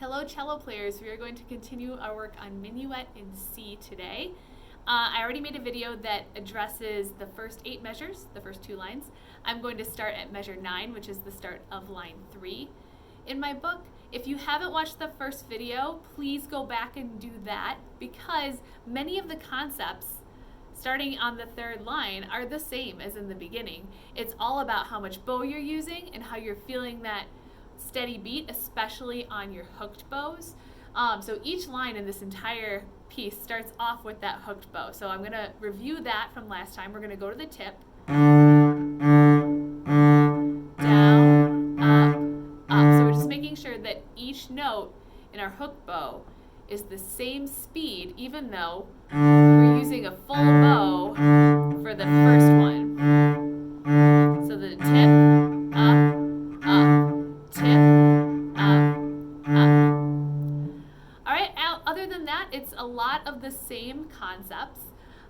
Hello cello players, we are going to continue our work on Minuet in C today. I already made a video that addresses the first 8 measures, the first 2 lines. I'm going to start at measure 9, which is the start of line 3. In my book, if you haven't watched the first video, please go back and do that because many of the concepts starting on the 3rd line are the same as in the beginning. It's all about how much bow you're using and how you're feeling that steady beat, especially on your hooked bows. So each line in this entire piece starts off with that hooked bow. So I'm going to review that from last time. We're going to go to the tip. Down, up, up. So we're just making sure that each note in our hooked bow is the same speed, even though we're using a full bow for the first one. So the tip, up, up, tip, up, up. Alright, other than that, it's a lot of the same concepts.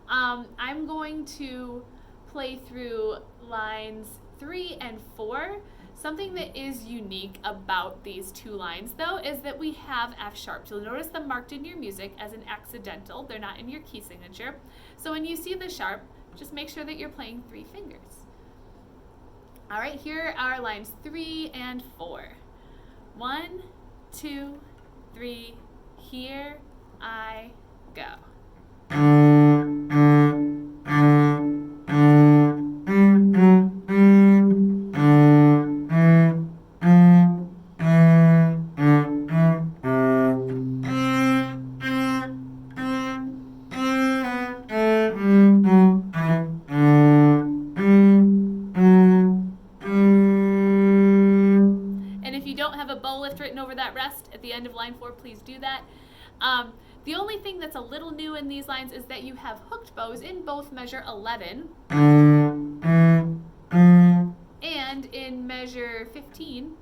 I'm going to play through lines 3 and 4. Something that is unique about these 2 lines, though, is that we have F sharps. You'll notice them marked in your music as an accidental. They're not in your key signature. So when you see the sharp, just make sure that you're playing 3 fingers. All right, here are lines 3 and 4. 1, 2, 3, here I go. A bow lift written over that rest at the end of line 4, please do that. The only thing that's a little new in these lines is that you have hooked bows in both measure 11 and in measure 15,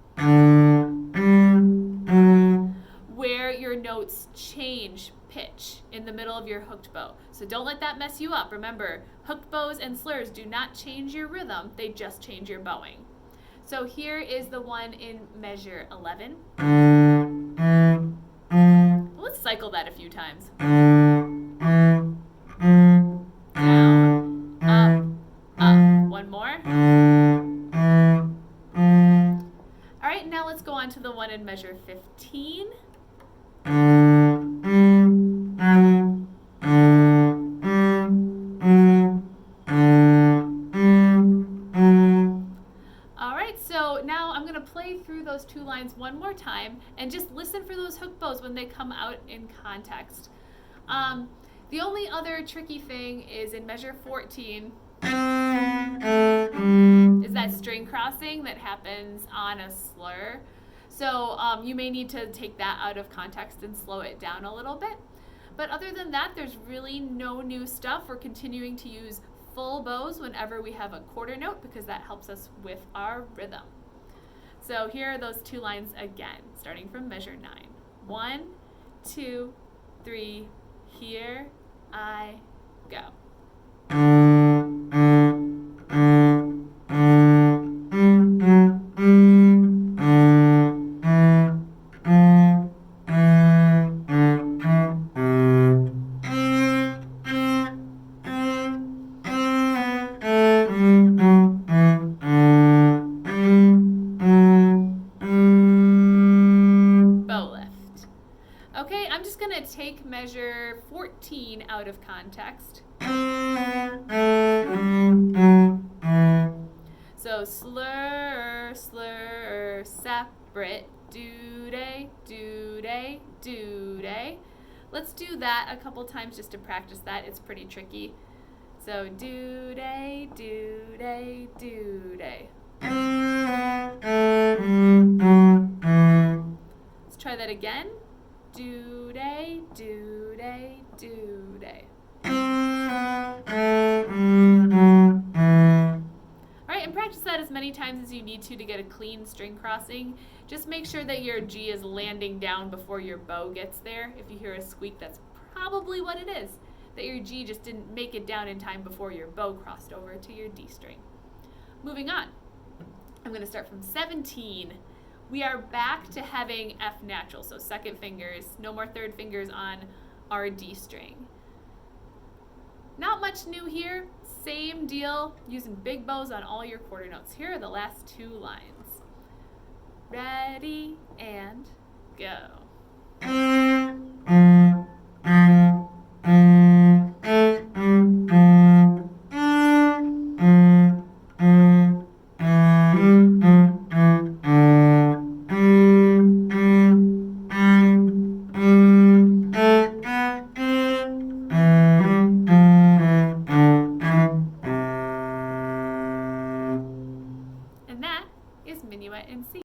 where your notes change pitch in the middle of your hooked bow. So don't let that mess you up. Remember, hooked bows and slurs do not change your rhythm, they just change your bowing. So here is the one in measure 11. Let's cycle that a few times. Down, up, up. One more. All right, now let's go on to the one in measure 15. Play through those 2 lines one more time and just listen for those hook bows when they come out in context. The only other tricky thing is in measure 14 is that string crossing that happens on a slur. So you may need to take that out of context and slow it down a little bit. But other than that, there's really no new stuff. We're continuing to use full bows whenever we have a quarter note because that helps us with our rhythm. So here are those 2 lines again, starting from measure 9. 1, 2, 3, here I go. Okay, I'm just going to take measure 14 out of context. So slur, slur, separate, do-day, do-day, do-day. Let's do that a couple times just to practice that. It's pretty tricky. So do-day, do-day, do-day. Let's try that again. Do-day, do-day, do-day. Alright, and practice that as many times as you need to get a clean string crossing. Just make sure that your G is landing down before your bow gets there. If you hear a squeak, that's probably what it is. That your G just didn't make it down in time before your bow crossed over to your D string. Moving on. I'm going to start from 17. we are back to having F natural, so second fingers, no more third fingers on our D string. Not much new here, same deal, using big bows on all your quarter notes. Here are the last two lines. Ready and go.